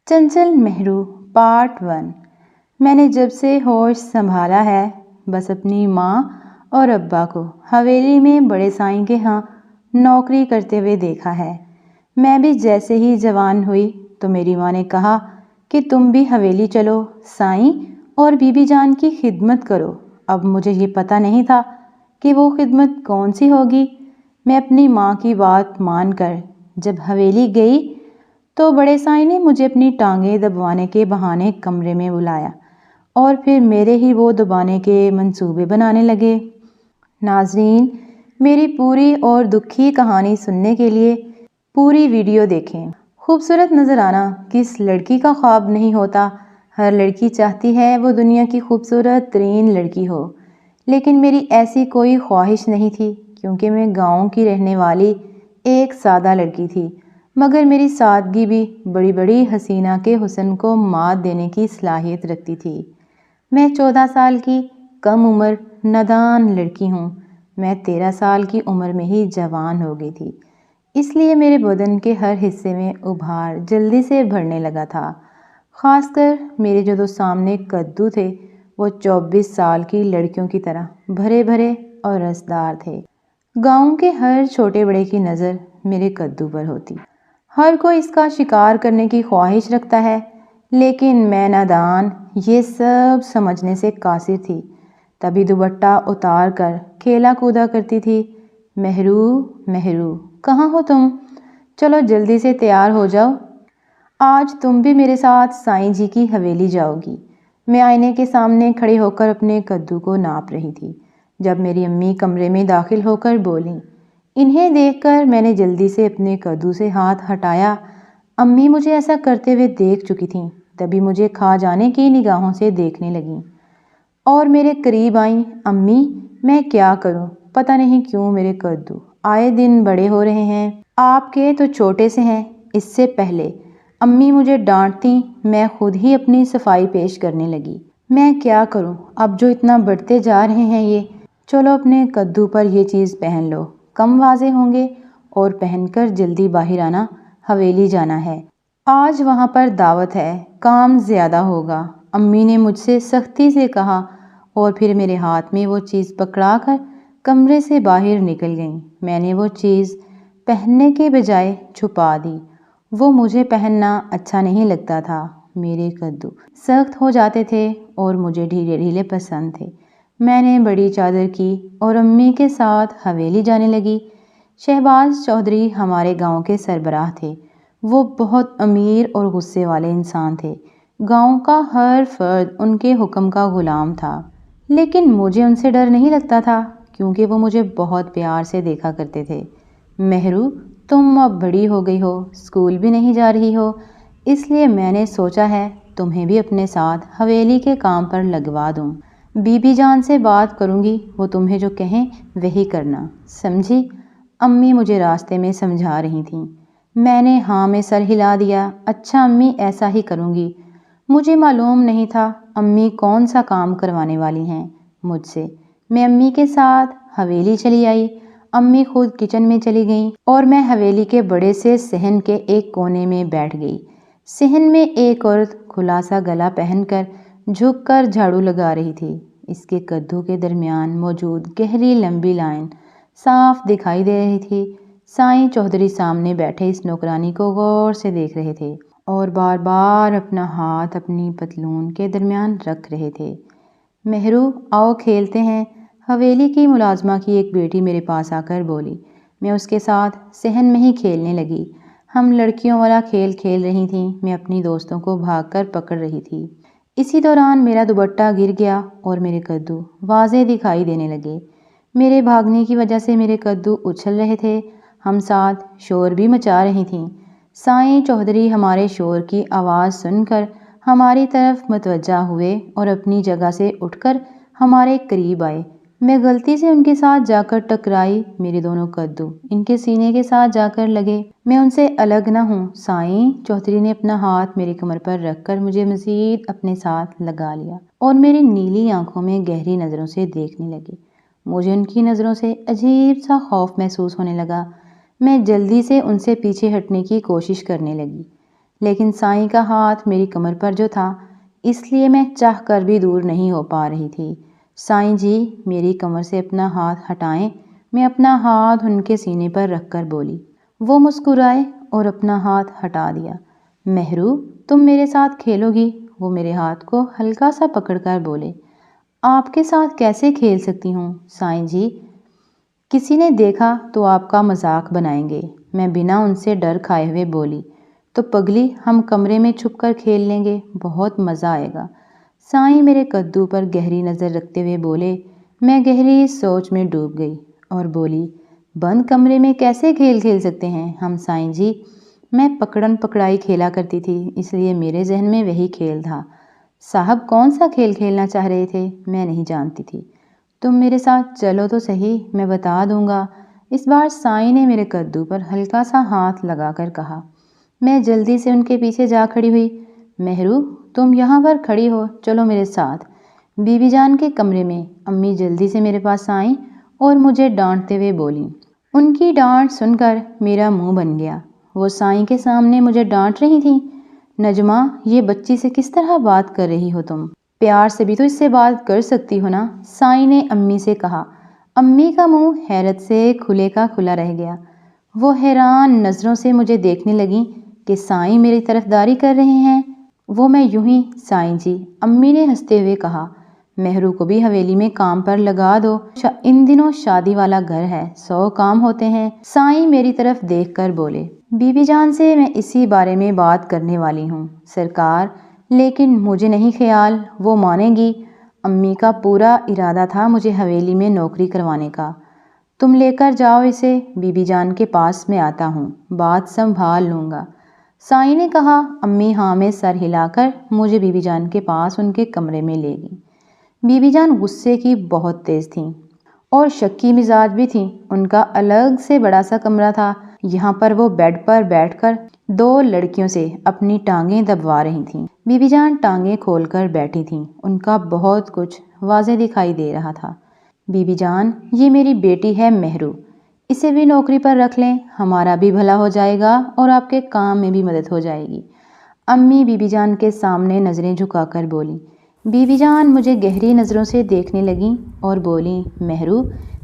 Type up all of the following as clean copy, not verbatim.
چنچل Mehru part 1۔ میں نے جب سے ہوش سنبھالا ہے بس اپنی ماں اور ابا کو حویلی میں بڑے سائیں کے ہاں نوکری کرتے ہوئے دیکھا ہے۔ میں بھی جیسے ہی جوان ہوئی تو میری ماں نے کہا کہ تم بھی حویلی چلو، سائیں اور بی بی جان کی خدمت کرو۔ اب مجھے یہ پتہ نہیں تھا کہ وہ خدمت کون سی ہوگی۔ میں اپنی ماں کی بات مان کر جب حویلی گئی تو بڑے سائیں نے مجھے اپنی ٹانگیں دبوانے کے بہانے کمرے میں بلایا اور پھر میرے ہی وہ دبانے کے منصوبے بنانے لگے۔ ناظرین، میری پوری اور دکھی کہانی سننے کے لیے پوری ویڈیو دیکھیں۔ خوبصورت نظر آنا کس لڑکی کا خواب نہیں ہوتا؟ ہر لڑکی چاہتی ہے وہ دنیا کی خوبصورت ترین لڑکی ہو، لیکن میری ایسی کوئی خواہش نہیں تھی کیونکہ میں گاؤں کی رہنے والی ایک سادہ لڑکی تھی، مگر میری سادگی بھی بڑی بڑی حسینہ کے حسن کو مات دینے کی صلاحیت رکھتی تھی۔ میں 14 سال کی کم عمر نادان لڑکی ہوں۔ میں 13 سال کی عمر میں ہی جوان ہو گئی تھی، اس لیے میرے بدن کے ہر حصے میں ابھار جلدی سے بڑھنے لگا تھا۔ خاص کر میرے جو دو سامنے قدو تھے وہ 24 سال کی لڑکیوں کی طرح بھرے بھرے اور رسدار تھے۔ گاؤں کے ہر چھوٹے بڑے کی نظر میرے قدو پر ہوتی۔ ہر کوئی اس کا شکار کرنے کی خواہش رکھتا ہے، لیکن میں نادان یہ سب سمجھنے سے قاصر تھی، تبھی دوپٹہ اتار کر کھیلا کودا کرتی تھی۔ مہرو مہرو کہاں ہو تم؟ چلو جلدی سے تیار ہو جاؤ، آج تم بھی میرے ساتھ سائیں جی کی حویلی جاؤ گی۔ میں آئینے کے سامنے کھڑی ہو کر اپنے قدو کو ناپ رہی تھی جب میری امی کمرے میں داخل ہو کر بولیں۔ انہیں دیکھ کر میں نے جلدی سے اپنے قدو سے ہاتھ ہٹایا۔ امی مجھے ایسا کرتے ہوئے دیکھ چکی تھیں، تبھی مجھے کھا جانے کی نگاہوں سے دیکھنے لگیں اور میرے قریب آئیں۔ امی میں کیا کروں؟ پتہ نہیں کیوں میرے قدو آئے دن بڑے ہو رہے ہیں، آپ کے تو چھوٹے سے ہیں۔ اس سے پہلے امی مجھے ڈانٹتیں، میں خود ہی اپنی صفائی پیش کرنے لگی۔ میں کیا کروں اب جو اتنا بڑھتے جا رہے ہیں یہ؟ چلو اپنے قدو پر یہ چیز پہن لو، کم واضح ہوں گے، اور پہن کر جلدی باہر آنا، حویلی جانا ہے، آج وہاں پر دعوت ہے، کام زیادہ ہوگا، امی نے مجھ سے سختی سے کہا اور پھر میرے ہاتھ میں وہ چیز پکڑا کر کمرے سے باہر نکل گئیں۔ میں نے وہ چیز پہننے کے بجائے چھپا دی، وہ مجھے پہننا اچھا نہیں لگتا تھا۔ میرے قدو سخت ہو جاتے تھے اور مجھے ڈھیلے ڈھیلے پسند تھے۔ میں نے بڑی چادر کی اور امی کے ساتھ حویلی جانے لگی۔ شہباز چودھری ہمارے گاؤں کے سربراہ تھے، وہ بہت امیر اور غصے والے انسان تھے۔ گاؤں کا ہر فرد ان کے حکم کا غلام تھا، لیکن مجھے ان سے ڈر نہیں لگتا تھا کیونکہ وہ مجھے بہت پیار سے دیکھا کرتے تھے۔ مہرو تم اب بڑی ہو گئی ہو، اسکول بھی نہیں جا رہی ہو، اس لیے میں نے سوچا ہے تمہیں بھی اپنے ساتھ حویلی کے کام پر لگوا دوں۔ بی بی جان سے بات کروں گی، وہ تمہیں جو کہیں وہی کرنا، سمجھی؟ امی مجھے راستے میں سمجھا رہی تھیں۔ میں نے ہاں میں سر ہلا دیا۔ اچھا امی ایسا ہی کروں گی۔ مجھے معلوم نہیں تھا امی کون سا کام کروانے والی ہیں مجھ سے۔ میں امی کے ساتھ حویلی چلی آئی۔ امی خود کچن میں چلی گئیں اور میں حویلی کے بڑے سے صحن کے ایک کونے میں بیٹھ گئی۔ صحن میں ایک عورت کھلا سا گلا پہن کر جھک کر جھاڑو لگا رہی تھی۔ اس کے قدو کے درمیان موجود گہری لمبی لائن صاف دکھائی دے رہی تھی۔ سائیں چودھری سامنے بیٹھے اس نوکرانی کو غور سے دیکھ رہے تھے اور بار بار اپنا ہاتھ اپنی پتلون کے درمیان رکھ رہے تھے۔ مہرو آؤ کھیلتے ہیں، حویلی کی ملازمہ کی ایک بیٹی میرے پاس آ کر بولی۔ میں اس کے ساتھ صحن میں ہی کھیلنے لگی۔ ہم لڑکیوں والا کھیل کھیل رہی تھیں، میں اپنی دوستوں کو بھاگ کر پکڑ رہی تھی۔ اسی دوران میرا دوپٹہ گر گیا اور میرے قدو واضح دکھائی دینے لگے۔ میرے بھاگنے کی وجہ سے میرے قدو اچھل رہے تھے، ہم ساتھ شور بھی مچا رہی تھیں۔ سائیں چودھری ہمارے شور کی آواز سن کر ہماری طرف متوجہ ہوئے اور اپنی جگہ سے اٹھ کر ہمارے قریب آئے۔ میں غلطی سے ان کے ساتھ جا کر ٹکرائی، میرے دونوں قدو ان کے سینے کے ساتھ جا کر لگے۔ میں ان سے الگ نہ ہوں۔ سائیں چودھری نے اپنا ہاتھ میری کمر پر رکھ کر مجھے مزید اپنے ساتھ لگا لیا اور میری نیلی آنکھوں میں گہری نظروں سے دیکھنے لگے۔ مجھے ان کی نظروں سے عجیب سا خوف محسوس ہونے لگا۔ میں جلدی سے ان سے پیچھے ہٹنے کی کوشش کرنے لگی۔ لیکن سائیں کا ہاتھ میری کمر پر جو تھا، اس لیے میں چاہ کر بھی دور نہیں ہو پا رہی تھی۔ سائیں جی میری کمر سے اپنا ہاتھ ہٹائیں۔ میں اپنا ہاتھ ان کے سینے پر رکھ کر بولی۔ وہ مسکرائے اور اپنا ہاتھ ہٹا دیا۔ مہرو تم میرے ساتھ کھیلو گی؟ وہ میرے ہاتھ کو ہلکا سا پکڑ کر بولے۔ آپ کے ساتھ کیسے کھیل سکتی ہوں سائیں جی؟ کسی نے دیکھا تو آپ کا مذاق بنائیں گے۔ میں بنا ان سے ڈر کھائے ہوئے بولی۔ تو پگلی ہم کمرے میں چھپ کر کھیل لیں گے، بہت مزہ آئے گا۔ سائیں میرے کدو پر گہری نظر رکھتے ہوئے بولے۔ میں گہری سوچ میں ڈوب گئی اور بولی، بند کمرے میں کیسے کھیل سکتے ہیں ہم سائیں جی؟ میں پکڑن پکڑائی کھیلا کرتی تھی، اس لیے میرے ذہن میں وہی کھیل تھا۔ صاحب کون سا کھیل کھیلنا چاہ رہے تھے میں نہیں جانتی تھی۔ تم میرے ساتھ چلو تو صحیح، میں بتا دوں گا۔ اس بار سائیں نے میرے کدو پر ہلکا سا ہاتھ لگا کر کہا۔ میں جلدی سے ان کے پیچھے جا کھڑی ہوئی۔ مہرو تم یہاں پر کھڑی ہو، چلو میرے ساتھ۔ بی بی جان کے کمرے میں۔ امی جلدی سے میرے پاس آئیں اور مجھے ڈانٹتے ہوئے بولیں۔ ان کی ڈانٹ سن کر میرا منہ بن گیا۔ وہ سائیں کے سامنے مجھے ڈانٹ رہی تھیں۔ نجمہ یہ بچی سے کس طرح بات کر رہی ہو تم؟ پیار سے بھی تو اس سے بات کر سکتی ہو نا، سائیں نے امی سے کہا۔ امی کا منہ حیرت سے کھلے کا کھلا رہ گیا۔ وہ حیران نظروں سے مجھے دیکھنے لگیں کہ سائیں میری طرفداری کر رہے ہیں۔ وہ میں یوں ہی سائیں جی، امی نے ہنستے ہوئے کہا۔ مہرو کو بھی حویلی میں کام پر لگا دو، ان دنوں شادی والا گھر ہے، 100 کام ہوتے ہیں۔ سائیں میری طرف دیکھ کر بولے۔ بی بی جان سے میں اسی بارے میں بات کرنے والی ہوں سرکار، لیکن مجھے نہیں خیال وہ مانے گی۔ امی کا پورا ارادہ تھا مجھے حویلی میں نوکری کروانے کا۔ تم لے کر جاؤ اسے بی بی جان کے پاس، میں آتا ہوں، بات سنبھال لوں گا، سائیں نے کہا۔ امی ہاں میں سر ہلا کر مجھے بی بی جان کے پاس ان کے کمرے میں لے گئی۔ بی بی جان غصے کی بہت تیز تھیں اور شکی مزاج بھی تھیں۔ ان کا الگ سے بڑا سا کمرہ تھا، یہاں پر وہ بیڈ پر بیٹھ کر 2 لڑکیوں سے اپنی ٹانگیں دبوا رہی تھیں۔ بی بی جان ٹانگیں کھول کر بیٹھی تھیں، ان کا بہت کچھ واضح دکھائی دے رہا تھا۔ بی بی جان یہ میری بیٹی ہے مہرو، اسے بھی نوکری پر رکھ لیں، ہمارا بھی بھلا ہو جائے گا اور آپ کے کام میں بھی مدد ہو جائے گی۔ امی بی بی جان کے سامنے نظریں جھکا کر بولیں۔ بی بی جان مجھے گہری نظروں سے دیکھنے لگیں اور بولیں، مہرو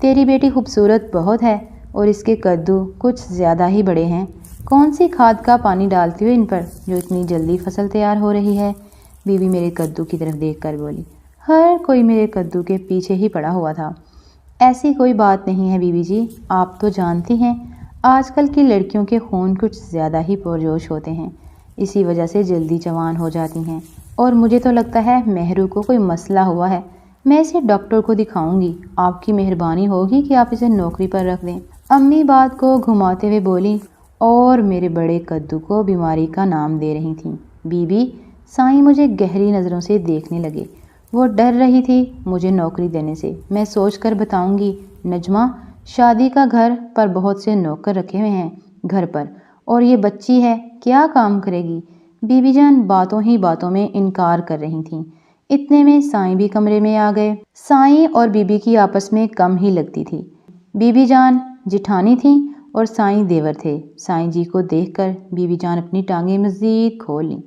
تیری بیٹی خوبصورت بہت ہے اور اس کے کدو کچھ زیادہ ہی بڑے ہیں۔ کون سی کھاد کا پانی ڈالتی ہو ان پر جو اتنی جلدی فصل تیار ہو رہی ہے؟ بی بی میرے کدو کی طرف دیکھ کر بولی۔ ہر کوئی میرے کدو کے پیچھے ہی پڑا ہوا تھا۔ ایسی کوئی بات نہیں ہے بی بی جی، آپ تو جانتی ہیں آج کل کی لڑکیوں کے خون کچھ زیادہ ہی پرجوش ہوتے ہیں، اسی وجہ سے جلدی جوان ہو جاتی ہیں، اور مجھے تو لگتا ہے مہرو کو کوئی مسئلہ ہوا ہے، میں اسے ڈاکٹر کو دکھاؤں گی، آپ کی مہربانی ہوگی کہ آپ اسے نوکری پر رکھ دیں۔ امی بات کو گھماتے ہوئے بولی اور میرے بڑے کدو کو بیماری کا نام دے رہی تھیں۔ بی بی سائیں مجھے گہری نظروں سے دیکھنے لگے، وہ ڈر رہی تھی مجھے نوکری دینے سے۔ میں سوچ کر بتاؤں گی نجمہ، شادی کا گھر پر بہت سے نوکر رکھے ہوئے ہیں گھر پر، اور یہ بچی ہے کیا کام کرے گی؟ بی بی جان باتوں ہی باتوں میں انکار کر رہی تھیں۔ اتنے میں سائیں بھی کمرے میں آ گئے۔ سائیں اور بی بی کی آپس میں کم ہی لگتی تھی۔ بی بی جان جٹھانی تھیں اور سائیں دیور تھے۔ سائیں جی کو دیکھ کر بی بی جان اپنی ٹانگیں مزید کھول لیں،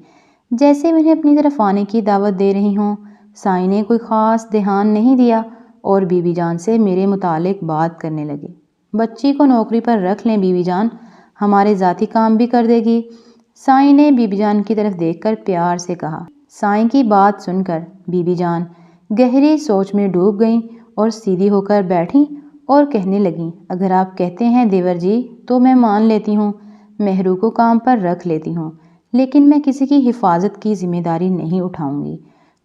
جیسے انہیں اپنی طرف آنے کی دعوت دے رہی ہوں۔ سائیں نے کوئی خاص دھیان نہیں دیا اور بی بی جان سے میرے متعلق بات کرنے لگے۔ بچی کو نوکری پر رکھ لیں بی بی جان، ہمارے ذاتی کام بھی کر دے گی، سائیں نے بی بی جان کی طرف دیکھ کر پیار سے کہا۔ سائیں کی بات سن کر بی بی جان گہری سوچ میں ڈوب گئیں اور سیدھی ہو کر بیٹھیں اور کہنے لگیں، اگر آپ کہتے ہیں دیور جی تو میں مان لیتی ہوں، مہرو کو کام پر رکھ لیتی ہوں، لیکن میں کسی کی حفاظت کی ذمہ داری نہیں اٹھاؤں گی۔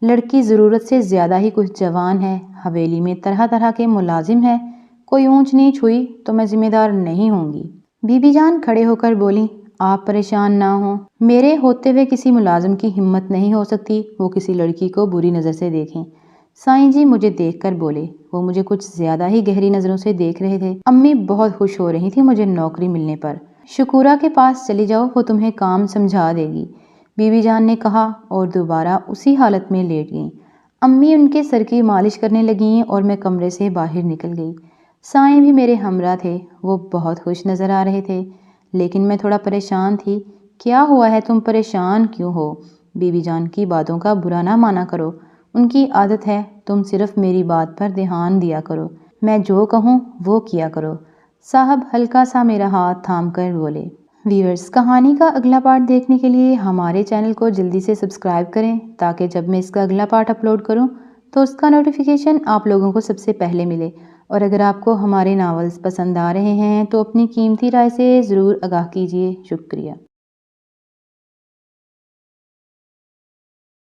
لڑکی ضرورت سے زیادہ ہی کچھ جوان ہے، حویلی میں طرح طرح کے ملازم ہیں، کوئی اونچ نیچ ہوئی تو میں ذمہ دار نہیں ہوں گی۔ بی بی جان کھڑے ہو کر بولیں، آپ پریشان نہ ہوں، میرے ہوتے ہوئے کسی ملازم کی ہمت نہیں ہو سکتی وہ کسی لڑکی کو بری نظر سے دیکھیں۔ سائیں جی مجھے دیکھ کر بولے، وہ مجھے کچھ زیادہ ہی گہری نظروں سے دیکھ رہے تھے۔ امی بہت خوش ہو رہی تھی مجھے نوکری ملنے پر۔ شکورہ کے پاس چلی جاؤ، وہ تمہیں کام سمجھا دے گی، بی بی جان نے کہا اور دوبارہ اسی حالت میں لیٹ گئیں۔ امی ان کے سر کی مالش کرنے لگیں اور میں کمرے سے باہر نکل گئی۔ سائیں بھی میرے ہمراہ تھے، وہ بہت خوش نظر آ رہے تھے، لیکن میں تھوڑا پریشان تھی کیا ہوا ہے، تم پریشان کیوں ہو؟ بی بی جان کی باتوں کا برا نہ مانا کرو، ان کی عادت ہے، تم صرف میری بات پر دھیان دیا کرو، میں جو کہوں وہ کیا کرو۔ صاحب ہلکا سا میرا ہاتھ تھام کر بولے۔ ویورز، کہانی کا اگلا پارٹ دیکھنے کے لیے ہمارے چینل کو جلدی سے سبسکرائب کریں تاکہ جب میں اس کا اگلا پارٹ اپلوڈ کروں تو اس کا نوٹیفیکیشن آپ لوگوں کو سب سے پہلے ملے۔ اور اگر آپ کو ہمارے ناولز پسند آ رہے ہیں تو اپنی قیمتی رائے سے ضرور آگاہ کیجیے۔ شکریہ۔